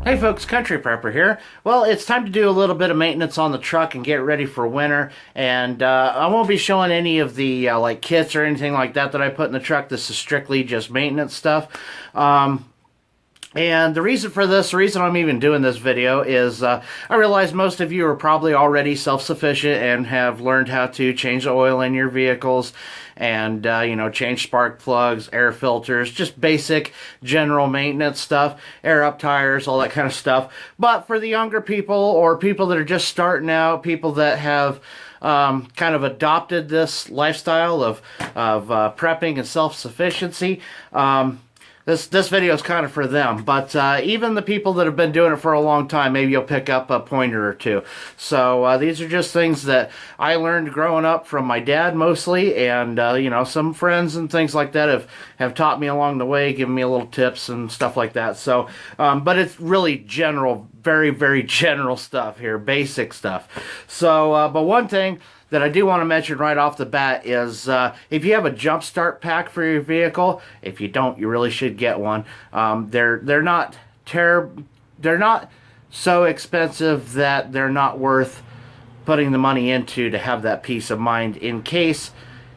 Hey folks, Country Prepper here. Well, it's time to do a little bit of maintenance on the truck and get ready for winter. And I won't be showing any of the like kits or anything like that I put in the truck. This is strictly just maintenance stuff. And the reason for this, the reason I'm even doing this video is I realize most of you are probably already self-sufficient and have learned how to change the oil in your vehicles and, you know, change spark plugs, air filters, just basic general maintenance stuff, air up tires, all that kind of stuff. But for the younger people or people that are just starting out, people that have kind of adopted this lifestyle of prepping and self-sufficiency, This video is kind of for them, but even the people that have been doing it for a long time, maybe you'll pick up a pointer or two. So these are just things that I learned growing up from my dad mostly, and you know, some friends and things like that have taught me along the way, given me a little tips and stuff like that. So, but it's really general, very, very general stuff here, basic stuff. So, but one thing that I do want to mention right off the bat is if you have a jump start pack for your vehicle, if you don't, you really should get one. They're not so expensive that they're not worth putting the money into to have that peace of mind in case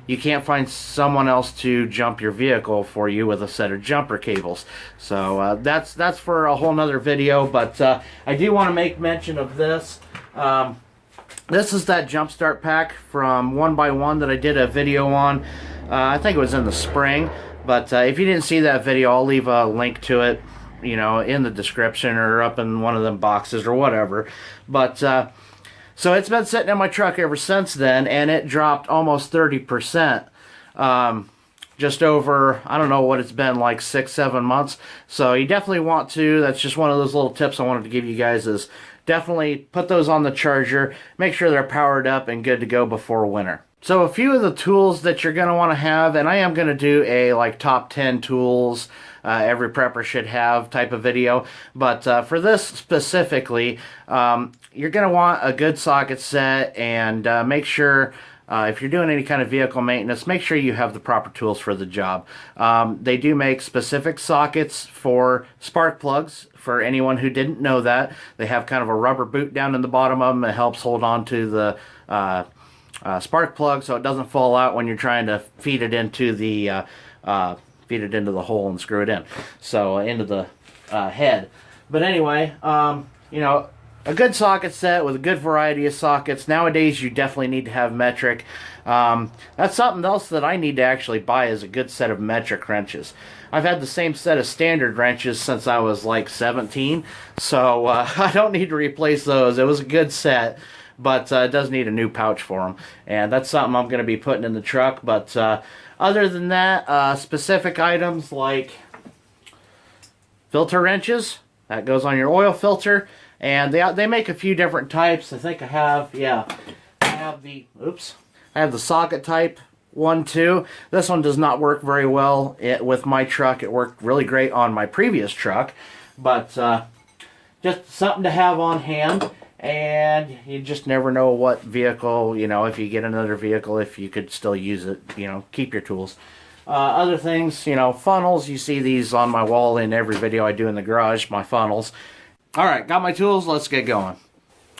you can't find someone else to jump your vehicle for you with a set of jumper cables. So that's for a whole nother video, but I do want to make mention of this. This is that Jumpstart pack from 1x1 that I did a video on. I think it was in the spring. But if you didn't see that video, I'll leave a link to it, you know, in the description or up in one of them boxes or whatever. But so it's been sitting in my truck ever since then, and it dropped almost 30%. Just over, I don't know what it's been, like 6-7 months. So you definitely want to, that's just one of those little tips I wanted to give you guys, is definitely put those on the charger, make sure they're powered up and good to go before winter. So a few of the tools that you're going to want to have, and I am going to do a like top 10 tools every prepper should have type of video, but for this specifically, you're going to want a good socket set, and make sure if you're doing any kind of vehicle maintenance, make sure you have the proper tools for the job. They do make specific sockets for spark plugs. For anyone who didn't know that, they have kind of a rubber boot down in the bottom of them. It helps hold on to the spark plug so it doesn't fall out when you're trying to feed it into the hole and screw it in. So into the head. But anyway, you know, a good socket set with a good variety of sockets. Nowadays, you definitely need to have metric. That's something else that I need to actually buy, is a good set of metric wrenches. I've had the same set of standard wrenches since I was like 17, so I don't need to replace those. It was a good set, but it does need a new pouch for them, and that's something I'm going to be putting in the truck. But other than that, specific items like filter wrenches, that goes on your oil filter. And they make a few different types. I think I have the socket type 1-2. This one does not work very well with my truck. It worked really great on my previous truck, but just something to have on hand. And you just never know what vehicle, you know, if you get another vehicle, if you could still use it, you know, keep your tools. Other things, you know, funnels. You see these on my wall in every video I do in the garage, my funnels. Alright, got my tools, let's get going.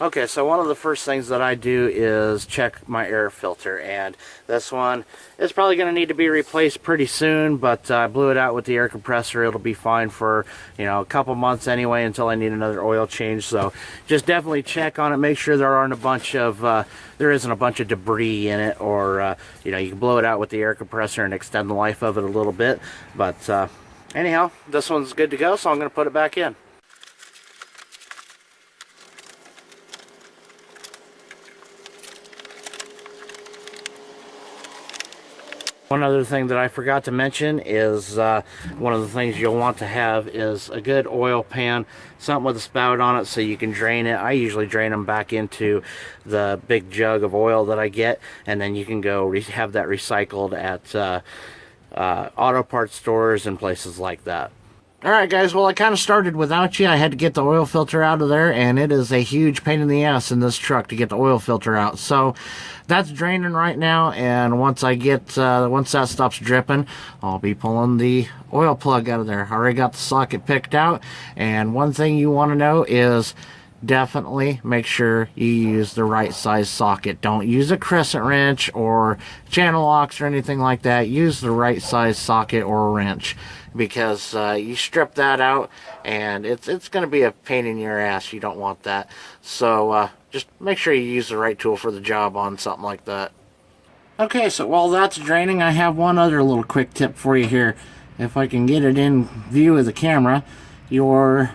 Okay, so one of the first things that I do is check my air filter, and this one is probably going to need to be replaced pretty soon, but I blew it out with the air compressor. It'll be fine for, you know, a couple months anyway until I need another oil change. So just definitely check on it, make sure there isn't a bunch of debris in it, or you know, you can blow it out with the air compressor and extend the life of it a little bit. But anyhow, this one's good to go, so I'm going to put it back in. One other thing that I forgot to mention is one of the things you'll want to have is a good oil pan, something with a spout on it so you can drain it. I usually drain them back into the big jug of oil that I get, and then you can go have that recycled at auto parts stores and places like that. Alright guys, well I kind of started without you. I had to get the oil filter out of there, and it is a huge pain in the ass in this truck to get the oil filter out. So that's draining right now, and once that stops dripping, I'll be pulling the oil plug out of there. I already got the socket picked out, and one thing you want to know is definitely make sure you use the right size socket. Don't use a crescent wrench or channel locks or anything like that. Use the right size socket or a wrench, because you strip that out and it's going to be a pain in your ass. You don't want that. So just make sure you use the right tool for the job on something like that. Okay, so while that's draining, I have one other little quick tip for you here. If I can get it in view of the camera, your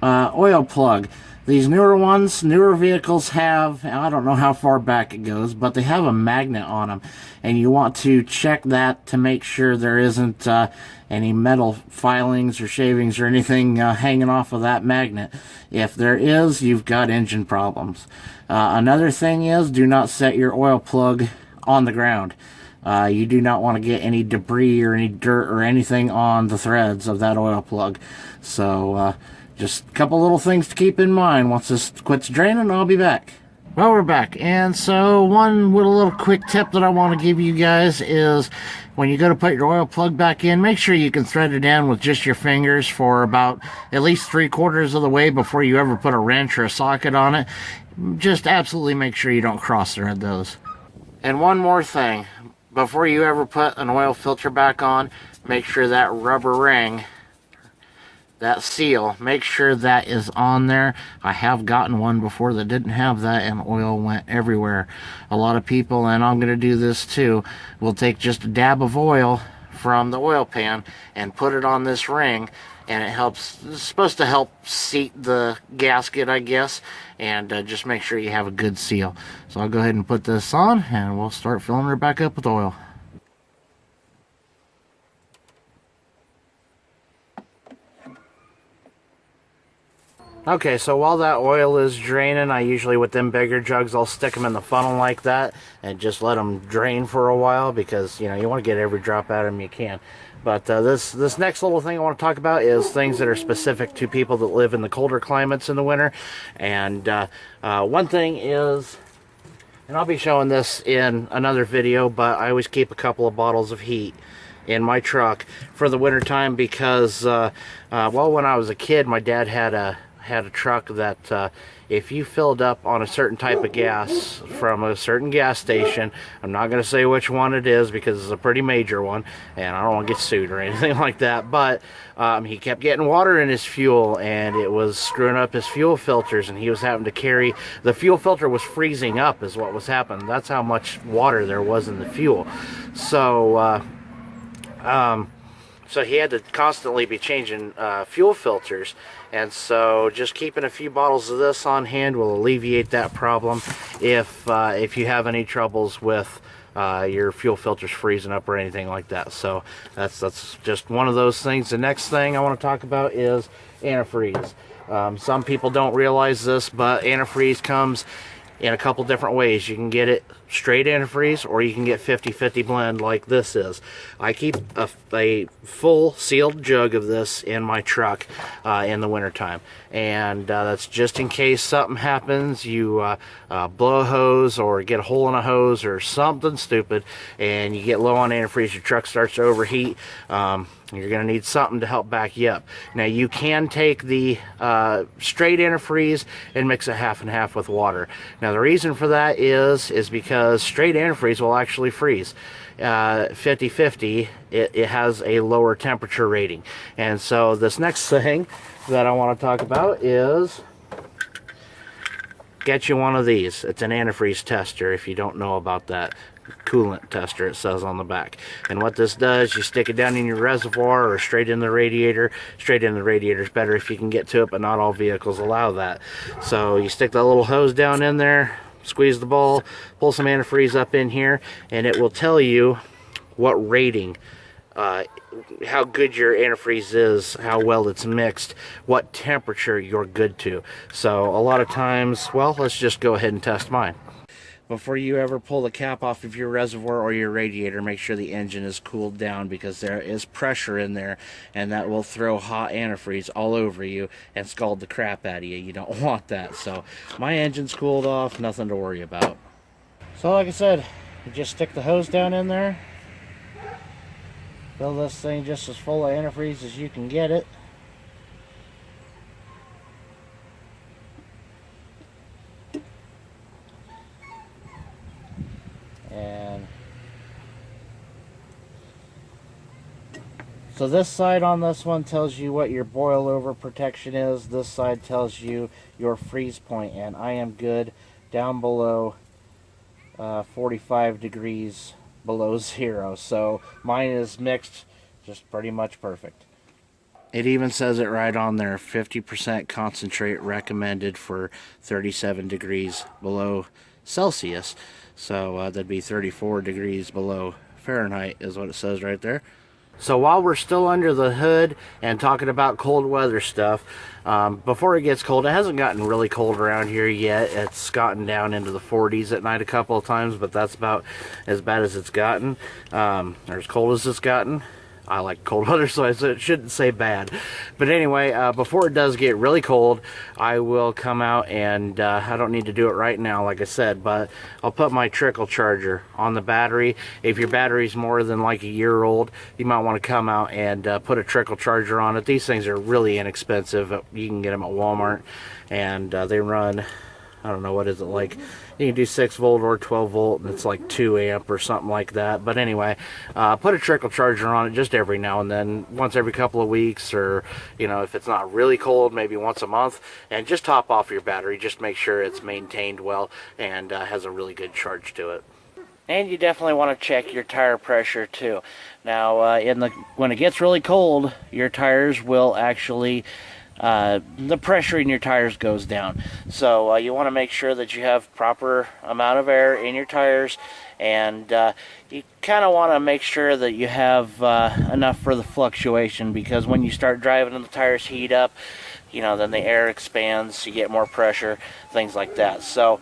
oil plug. These newer vehicles have, I don't know how far back it goes, but they have a magnet on them. And you want to check that to make sure there isn't any metal filings or shavings or anything hanging off of that magnet. If there is, you've got engine problems. Another thing is, do not set your oil plug on the ground. You do not want to get any debris or any dirt or anything on the threads of that oil plug. So, just a couple little things to keep in mind. Once this quits draining, I'll be back. Well, we're back. And so one little quick tip that I want to give you guys is when you go to put your oil plug back in, make sure you can thread it in with just your fingers for about at least 3/4 of the way before you ever put a wrench or a socket on it. Just absolutely make sure you don't cross thread those. And one more thing. Before you ever put an oil filter back on, make sure that rubber ring, that seal, make sure that is on there. I have gotten one before that didn't have that, and oil went everywhere. A lot of people, and I'm going to do this too, will take just a dab of oil from the oil pan and put it on this ring, and it's supposed to help seat the gasket, I guess, and just make sure you have a good seal. So I'll go ahead and put this on, and we'll start filling her back up with oil. Okay, so while that oil is draining, I usually, with them bigger jugs, I'll stick them in the funnel like that and just let them drain for a while, because, you know, you want to get every drop out of them you can. But this next little thing I want to talk about is things that are specific to people that live in the colder climates in the winter. And one thing is, and I'll be showing this in another video, but I always keep a couple of bottles of heat in my truck for the winter time, because well, when I was a kid, my dad had a truck that if you filled up on a certain type of gas from a certain gas station, I'm not going to say which one it is because it's a pretty major one and I don't want to get sued or anything like that, but he kept getting water in his fuel and it was screwing up his fuel filters, and he was having to carry, the fuel filter was freezing up is what was happening. That's how much water there was in the fuel. So so he had to constantly be changing fuel filters, and so just keeping a few bottles of this on hand will alleviate that problem if you have any troubles with your fuel filters freezing up or anything like that. So that's just one of those things. The next thing I want to talk about is antifreeze. Some people don't realize this, but antifreeze comes in a couple different ways. You can get it straight antifreeze, or you can get 50-50 blend like this is. I keep a full sealed jug of this in my truck in the wintertime, and that's just in case something happens. You blow a hose or get a hole in a hose or something stupid and you get low on antifreeze, your truck starts to overheat. You're going to need something to help back you up. Now you can take the straight antifreeze and mix it half and half with water. Now the reason for that is because straight antifreeze will actually freeze. 50-50, it has a lower temperature rating. And so this next thing that I want to talk about is, get you one of these. It's an antifreeze tester if you don't know about that. Coolant tester, it says on the back. And what this does, you stick it down in your reservoir or straight in the radiator. Straight in the radiator is better if you can get to it, but not all vehicles allow that. So you stick that little hose down in there, squeeze the ball, pull some antifreeze up in here, and it will tell you what rating, how good your antifreeze is, how well it's mixed, what temperature you're good to. So a lot of times, well, let's just go ahead and test mine. before you ever pull the cap off of your reservoir or your radiator, make sure the engine is cooled down, because there is pressure in there, and that will throw hot antifreeze all over you and scald the crap out of you. You don't want that. So my engine's cooled off, nothing to worry about. So like I said, you just stick the hose down in there, fill this thing just as full of antifreeze as you can get it. And so this side on this one tells you what your boil over protection is. This side tells you your freeze point, and I am good down below 45 degrees below zero. So mine is mixed just pretty much perfect. It even says it right on there, 50% concentrate recommended for 37 degrees below Celsius. So that'd be 34 degrees below Fahrenheit is what it says right there. So while we're still under the hood and talking about cold weather stuff, before it gets cold, it hasn't gotten really cold around here yet. It's gotten down into the 40s at night a couple of times, but that's about as bad as it's gotten, or as cold as it's gotten. I like cold weather, so it shouldn't say bad. But anyway, before it does get really cold, I will come out and I don't need to do it right now, like I said, but I'll put my Trickle charger on the battery. If your battery's more than like a year old, you might want to come out and put a Trickle charger on it. These things are really inexpensive. You can get them at Walmart, and they run, I don't know, what is it, like, you can do 6 volt or 12 volt, and it's like 2 amp or something like that. But anyway, put a Trickle charger on it just every now and then, once every couple of weeks, or, you know, if it's not really cold, maybe once a month, and just top off your battery. Just make sure it's maintained well and has a really good charge to it. And you definitely want to check your tire pressure too. Now, when it gets really cold, your tires will actually, the pressure in your tires goes down. So you want to make sure that you have proper amount of air in your tires, and you kind of want to make sure that you have enough for the fluctuation, because when you start driving and the tires heat up, you know, then the air expands, you get more pressure, things like that. So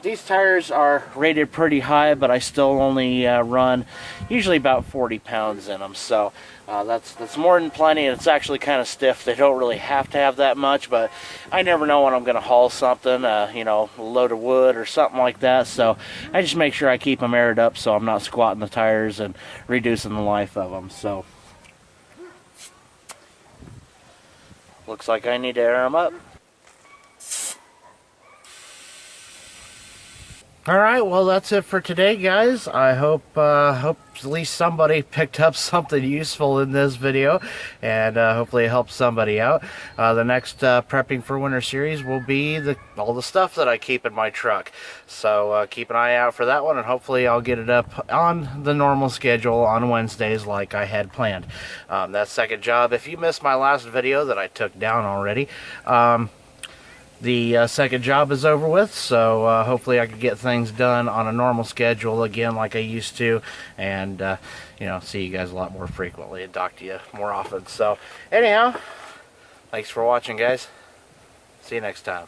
these tires are rated pretty high, but I still only run usually about 40 pounds in them. So that's more than plenty, and it's actually kind of stiff. They don't really have to have that much, but I never know when I'm going to haul something, you know, a load of wood or something like that. So I just make sure I keep them aired up so I'm not squatting the tires and reducing the life of them. So looks like I need to air them up. Alright, well that's it for today, guys. I hope at least somebody picked up something useful in this video, and hopefully it helps somebody out. The next prepping for winter series will be all the stuff that I keep in my truck. So keep an eye out for that one, and hopefully I'll get it up on the normal schedule on Wednesdays like I had planned. That second job, if you missed my last video that I took down already, the second job is over with, so hopefully I can get things done on a normal schedule again like I used to, and you know, see you guys a lot more frequently and talk to you more often. So anyhow, thanks for watching, guys. See you next time.